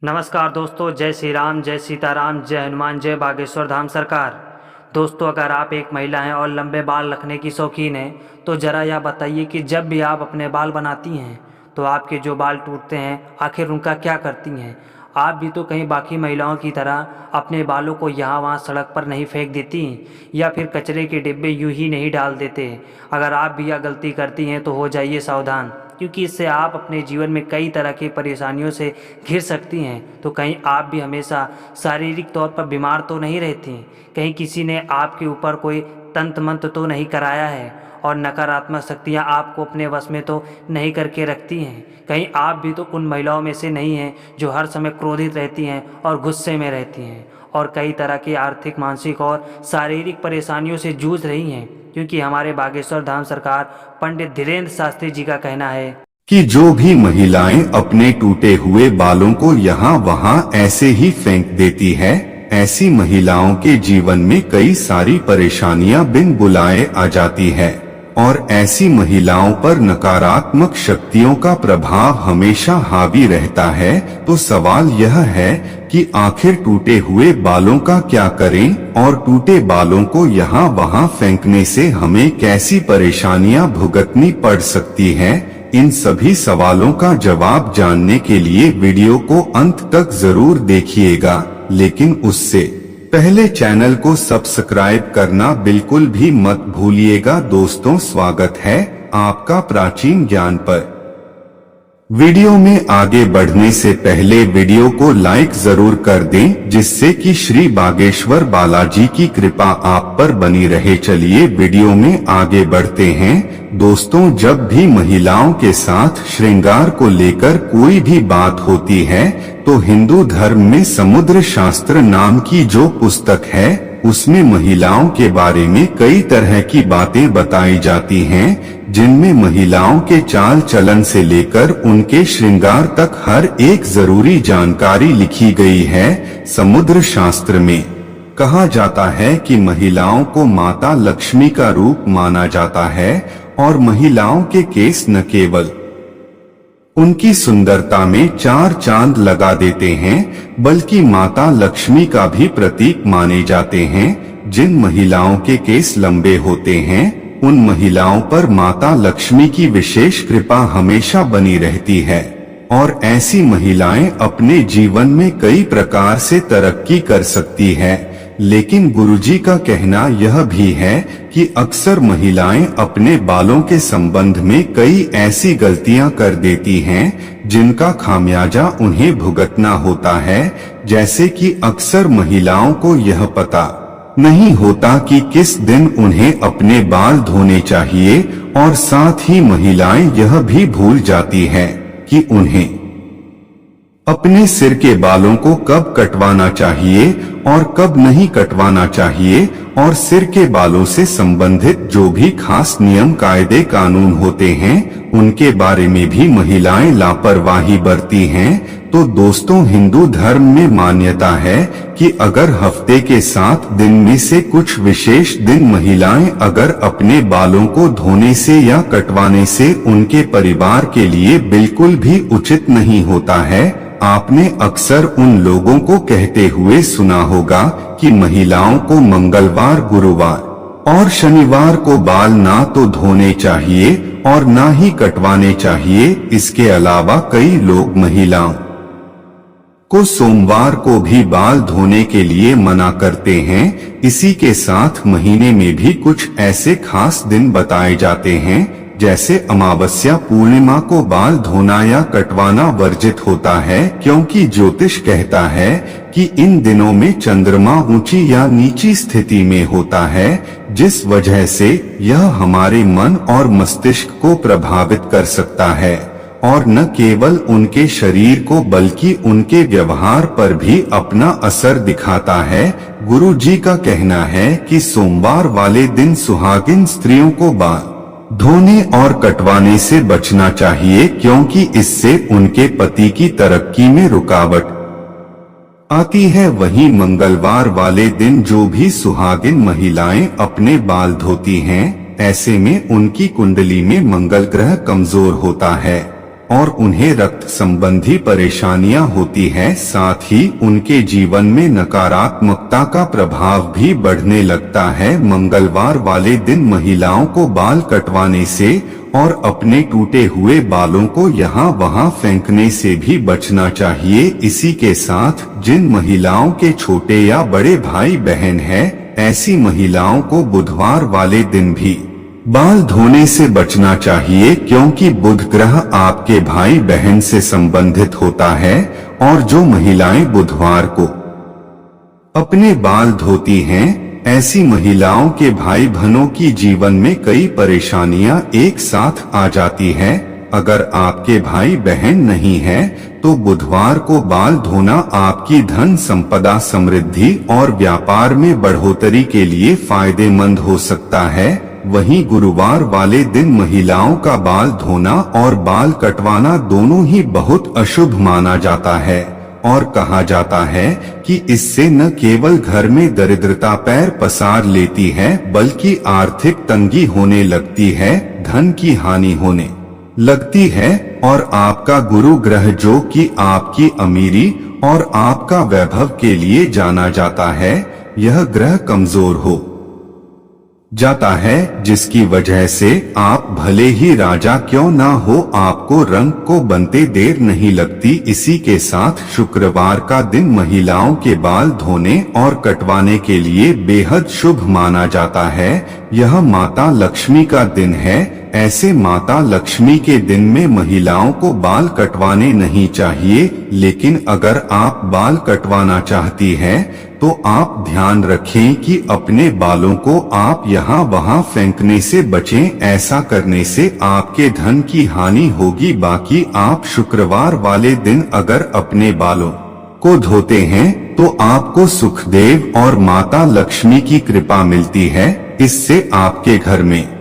नमस्कार दोस्तों, जय श्री राम, जय सीताराम, जय हनुमान, जय बागेश्वर धाम सरकार। दोस्तों, अगर आप एक महिला हैं और लंबे बाल रखने की शौकीन हैं तो ज़रा यह बताइए कि जब भी आप अपने बाल बनाती हैं तो आपके जो बाल टूटते हैं आखिर उनका क्या करती हैं। आप भी तो कहीं बाकी महिलाओं की तरह अपने बालों को यहाँ वहाँ सड़क पर नहीं फेंक देती या फिर कचरे के डिब्बे यूं ही नहीं डाल देते। अगर आप भी यह गलती करती हैं तो हो जाइए सावधान, क्योंकि इससे आप अपने जीवन में कई तरह की परेशानियों से घिर सकती हैं। तो कहीं आप भी हमेशा शारीरिक तौर पर बीमार तो नहीं रहती, कहीं किसी ने आपके ऊपर कोई तंत्र मंत्र तो नहीं कराया है और नकारात्मक शक्तियां आपको अपने वश में तो नहीं करके रखती हैं। कहीं आप भी तो उन महिलाओं में से नहीं हैं जो हर समय क्रोधित रहती हैं और गुस्से में रहती हैं और कई तरह की आर्थिक, मानसिक और शारीरिक परेशानियों से जूझ रही हैं। क्योंकि हमारे बागेश्वर धाम सरकार पंडित धीरेन्द्र शास्त्री जी का कहना है कि जो भी महिलाएं अपने टूटे हुए बालों को यहाँ वहाँ ऐसे ही फेंक देती है, ऐसी महिलाओं के जीवन में कई सारी परेशानियां बिन बुलाए आ जाती है और ऐसी महिलाओं पर नकारात्मक शक्तियों का प्रभाव हमेशा हावी रहता है। तो सवाल यह है कि आखिर टूटे हुए बालों का क्या करें और टूटे बालों को यहाँ वहाँ फेंकने से हमें कैसी परेशानियां भुगतनी पड़ सकती हैं। इन सभी सवालों का जवाब जानने के लिए वीडियो को अंत तक जरूर देखिएगा, लेकिन उससे पहले चैनल को सब्सक्राइब करना बिल्कुल भी मत भूलिएगा। दोस्तों, स्वागत है आपका प्राचीन ज्ञान पर। वीडियो में आगे बढ़ने से पहले वीडियो को लाइक जरूर कर दें, जिससे कि श्री बागेश्वर बालाजी की कृपा आप पर बनी रहे। चलिए वीडियो में आगे बढ़ते हैं। दोस्तों, जब भी महिलाओं के साथ श्रृंगार को लेकर कोई भी बात होती है तो हिंदू धर्म में समुद्र शास्त्र नाम की जो पुस्तक है उसमें महिलाओं के बारे में कई तरह की बातें बताई जाती हैं, जिनमें महिलाओं के चाल चलन से लेकर उनके श्रृंगार तक हर एक जरूरी जानकारी लिखी गई है। समुद्र शास्त्र में कहा जाता है कि महिलाओं को माता लक्ष्मी का रूप माना जाता है और महिलाओं के केस न केवल उनकी सुंदरता में चार चांद लगा देते हैं, बल्कि माता लक्ष्मी का भी प्रतीक माने जाते हैं। जिन महिलाओं के केस लंबे होते हैं उन महिलाओं पर माता लक्ष्मी की विशेष कृपा हमेशा बनी रहती है और ऐसी महिलाएं अपने जीवन में कई प्रकार से तरक्की कर सकती है। लेकिन गुरुजी का कहना यह भी है कि अक्सर महिलाएं अपने बालों के संबंध में कई ऐसी गलतियां कर देती हैं जिनका खामियाजा उन्हें भुगतना होता है। जैसे कि अक्सर महिलाओं को यह पता नहीं होता कि किस दिन उन्हें अपने बाल धोने चाहिए और साथ ही महिलाएं यह भी भूल जाती हैं कि उन्हें अपने सिर के बालों को कब कटवाना चाहिए और कब नहीं कटवाना चाहिए और सिर के बालों से संबंधित जो भी खास नियम, कायदे, कानून होते हैं उनके बारे में भी महिलाएं लापरवाही बरती हैं। तो दोस्तों, हिंदू धर्म में मान्यता है कि अगर हफ्ते के 7 दिन में से कुछ विशेष दिन महिलाएं अगर अपने बालों को धोने से या कटवाने से उनके परिवार के लिए बिल्कुल भी उचित नहीं होता है। आपने अक्सर उन लोगों को कहते हुए सुना होगा कि महिलाओं को मंगलवार, गुरुवार और शनिवार को बाल ना तो धोने चाहिए और ना ही कटवाने चाहिए। इसके अलावा कई लोग महिलाओं को सोमवार को भी बाल धोने के लिए मना करते हैं। इसी के साथ महीने में भी कुछ ऐसे खास दिन बताए जाते हैं, जैसे अमावस्या, पूर्णिमा को बाल धोना या कटवाना वर्जित होता है, क्योंकि ज्योतिष कहता है कि इन दिनों में चंद्रमा ऊंची या नीची स्थिति में होता है, जिस वजह से यह हमारे मन और मस्तिष्क को प्रभावित कर सकता है और न केवल उनके शरीर को बल्कि उनके व्यवहार पर भी अपना असर दिखाता है। गुरुजी का कहना है कि सोमवार वाले दिन सुहागिन स्त्रियों को बाल धोने और कटवाने से बचना चाहिए, क्योंकि इससे उनके पति की तरक्की में रुकावट आती है। वहीं मंगलवार वाले दिन जो भी सुहागिन महिलाएं अपने बाल धोती हैं, ऐसे में उनकी कुंडली में मंगल ग्रह कमजोर होता है और उन्हें रक्त संबंधी परेशानियां होती हैं। साथ ही उनके जीवन में नकारात्मकता का प्रभाव भी बढ़ने लगता है। मंगलवार वाले दिन महिलाओं को बाल कटवाने से और अपने टूटे हुए बालों को यहाँ वहाँ फेंकने से भी बचना चाहिए। इसी के साथ जिन महिलाओं के छोटे या बड़े भाई बहन हैं, ऐसी महिलाओं को बुधवार वाले दिन भी बाल धोने से बचना चाहिए, क्योंकि बुध ग्रह आपके भाई बहन से संबंधित होता है। और जो महिलाएं बुधवार को अपने बाल धोती हैं, ऐसी महिलाओं के भाई बहनों की जीवन में कई परेशानियां एक साथ आ जाती हैं। अगर आपके भाई बहन नहीं हैं, तो बुधवार को बाल धोना आपकी धन संपदा, समृद्धि और व्यापार में बढ़ोतरी के लिए फायदेमंद हो सकता है। वहीं गुरुवार वाले दिन महिलाओं का बाल धोना और बाल कटवाना दोनों ही बहुत अशुभ माना जाता है और कहा जाता है कि इससे न केवल घर में दरिद्रता पैर पसार लेती है, बल्कि आर्थिक तंगी होने लगती है, धन की हानि होने लगती है और आपका गुरु ग्रह, जो कि आपकी अमीरी और आपका वैभव के लिए जाना जाता है, यह ग्रह कमजोर हो जाता है, जिसकी वजह से आप भले ही राजा क्यों ना हो, आपको रंग को बनते देर नहीं लगती। इसी के साथ शुक्रवार का दिन महिलाओं के बाल धोने और कटवाने के लिए बेहद शुभ माना जाता है। यह माता लक्ष्मी का दिन है। ऐसे माता लक्ष्मी के दिन में महिलाओं को बाल कटवाने नहीं चाहिए, लेकिन अगर आप बाल कटवाना चाहती हैं, तो आप ध्यान रखें कि अपने बालों को आप यहाँ वहाँ फेंकने से बचें। ऐसा करने से आपके धन की हानि होगी। बाकी आप शुक्रवार वाले दिन अगर अपने बालों को धोते हैं, तो आपको सुखदेव और माता लक्ष्मी की कृपा मिलती है। इससे आपके घर में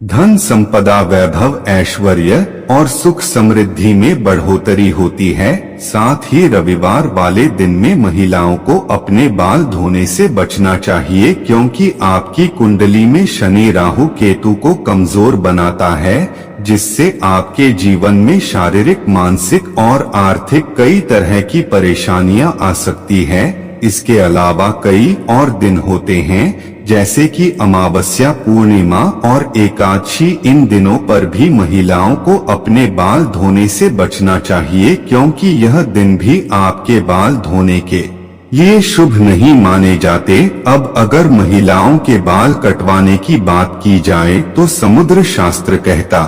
धन संपदा, वैभव, ऐश्वर्य और सुख समृद्धि में बढ़ोतरी होती है। साथ ही रविवार वाले दिन में महिलाओं को अपने बाल धोने से बचना चाहिए, क्योंकि आपकी कुंडली में शनि राहु केतु को कमजोर बनाता है, जिससे आपके जीवन में शारीरिक, मानसिक और आर्थिक कई तरह की परेशानियां आ सकती है। इसके अलावा कई और दिन होते हैं, जैसे कि अमावस्या, पूर्णिमा और एकादशी। इन दिनों पर भी महिलाओं को अपने बाल धोने से बचना चाहिए, क्योंकि यह दिन भी आपके बाल धोने के लिए शुभ नहीं माने जाते। अब अगर महिलाओं के बाल कटवाने की बात की जाए, तो समुद्र शास्त्र कहता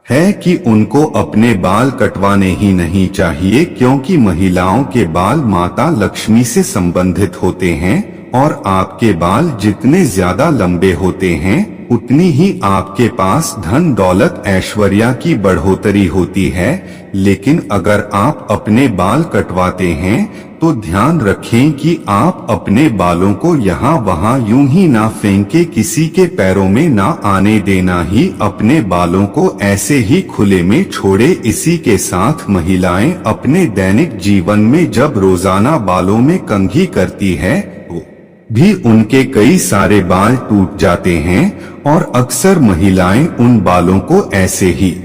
है कि उनको अपने बाल कटवाने ही नहीं चाहिए, क्योंकि महिलाओं के बाल माता लक्ष्मी से संबंधित होते हैं और आपके बाल जितने ज्यादा लंबे होते हैं, उतनी ही आपके पास धन, दौलत, ऐश्वर्य की बढ़ोतरी होती है। लेकिन अगर आप अपने बाल कटवाते हैं, तो ध्यान रखें कि आप अपने बालों को यहाँ वहाँ यूं ही ना फेंके, किसी के पैरों में ना आने देना ही, अपने बालों को ऐसे ही खुले में छोड़े। इसी के साथ महिलाएं अपने दैनिक जीवन में जब रोजाना बालों में कंघी करती है, तो भी उनके कई सारे बाल टूट जाते हैं और अक्सर महिलाएं उन बालों को ऐसे ही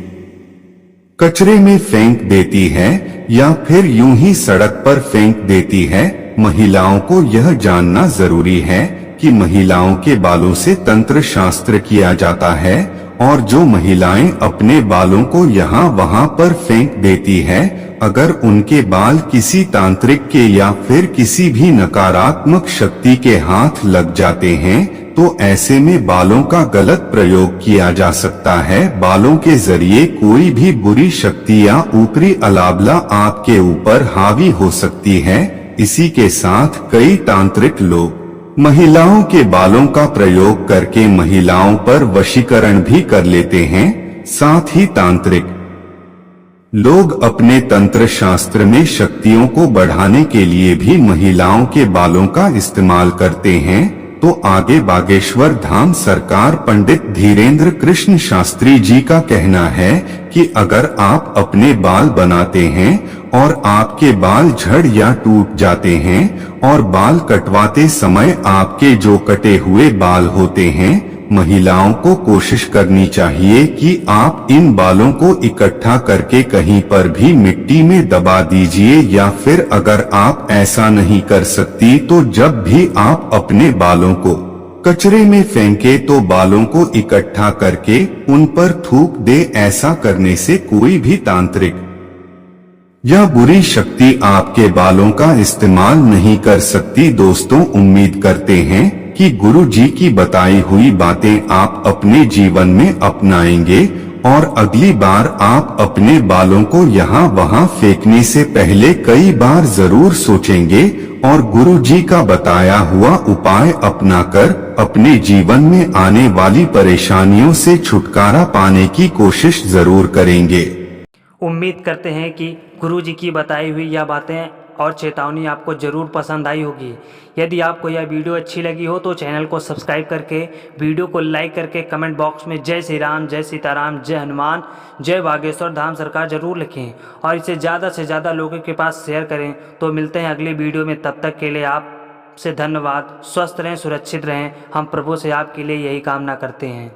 कचरे में फेंक देती है या फिर यूं ही सड़क पर फेंक देती है। महिलाओं को यह जानना जरूरी है कि महिलाओं के बालों से तंत्र शास्त्र किया जाता है, और जो महिलाएं अपने बालों को यहाँ वहाँ पर फेंक देती है, अगर उनके बाल किसी तांत्रिक के या फिर किसी भी नकारात्मक शक्ति के हाथ लग जाते हैं, तो ऐसे में बालों का गलत प्रयोग किया जा सकता है। बालों के जरिए कोई भी बुरी शक्ति या ऊपरी अलाबला आपके ऊपर हावी हो सकती है। इसी के साथ कई तांत्रिक लोग महिलाओं के बालों का प्रयोग करके महिलाओं पर वशीकरण भी कर लेते हैं। साथ ही तांत्रिक लोग अपने तंत्र शास्त्र में शक्तियों को बढ़ाने के लिए भी महिलाओं के बालों का इस्तेमाल करते हैं। तो आगे बागेश्वर धाम सरकार पंडित धीरेन्द्र कृष्ण शास्त्री जी का कहना है कि अगर आप अपने बाल बनाते हैं और आपके बाल झड़ या टूट जाते हैं और बाल कटवाते समय आपके जो कटे हुए बाल होते हैं, महिलाओं को कोशिश करनी चाहिए कि आप इन बालों को इकट्ठा करके कहीं पर भी मिट्टी में दबा दीजिए, या फिर अगर आप ऐसा नहीं कर सकती तो जब भी आप अपने बालों को कचरे में फेंके तो बालों को इकट्ठा करके उन पर थूक दे। ऐसा करने से कोई भी तांत्रिक या बुरी शक्ति आपके बालों का इस्तेमाल नहीं कर सकती। दोस्तों, उम्मीद करते हैं कि गुरु जी की बताई हुई बातें आप अपने जीवन में अपनाएंगे और अगली बार आप अपने बालों को यहाँ वहाँ फेंकने से पहले कई बार जरूर सोचेंगे और गुरु जी का बताया हुआ उपाय अपनाकर अपने जीवन में आने वाली परेशानियों से छुटकारा पाने की कोशिश जरूर करेंगे। उम्मीद करते हैं कि गुरु जी की बताई हुई यह बातें और चेतावनी आपको ज़रूर पसंद आई होगी। यदि आपको यह वीडियो अच्छी लगी हो तो चैनल को सब्सक्राइब करके, वीडियो को लाइक करके कमेंट बॉक्स में जय श्री राम, जय सीताराम, जय हनुमान, जय बागेश्वर धाम सरकार जरूर लिखें और इसे ज़्यादा से ज़्यादा लोगों के पास शेयर करें। तो मिलते हैं अगली वीडियो में, तब तक के लिए आपसे धन्यवाद। स्वस्थ रहें, सुरक्षित रहें। हम प्रभु से आपके लिए यही कामना करते हैं।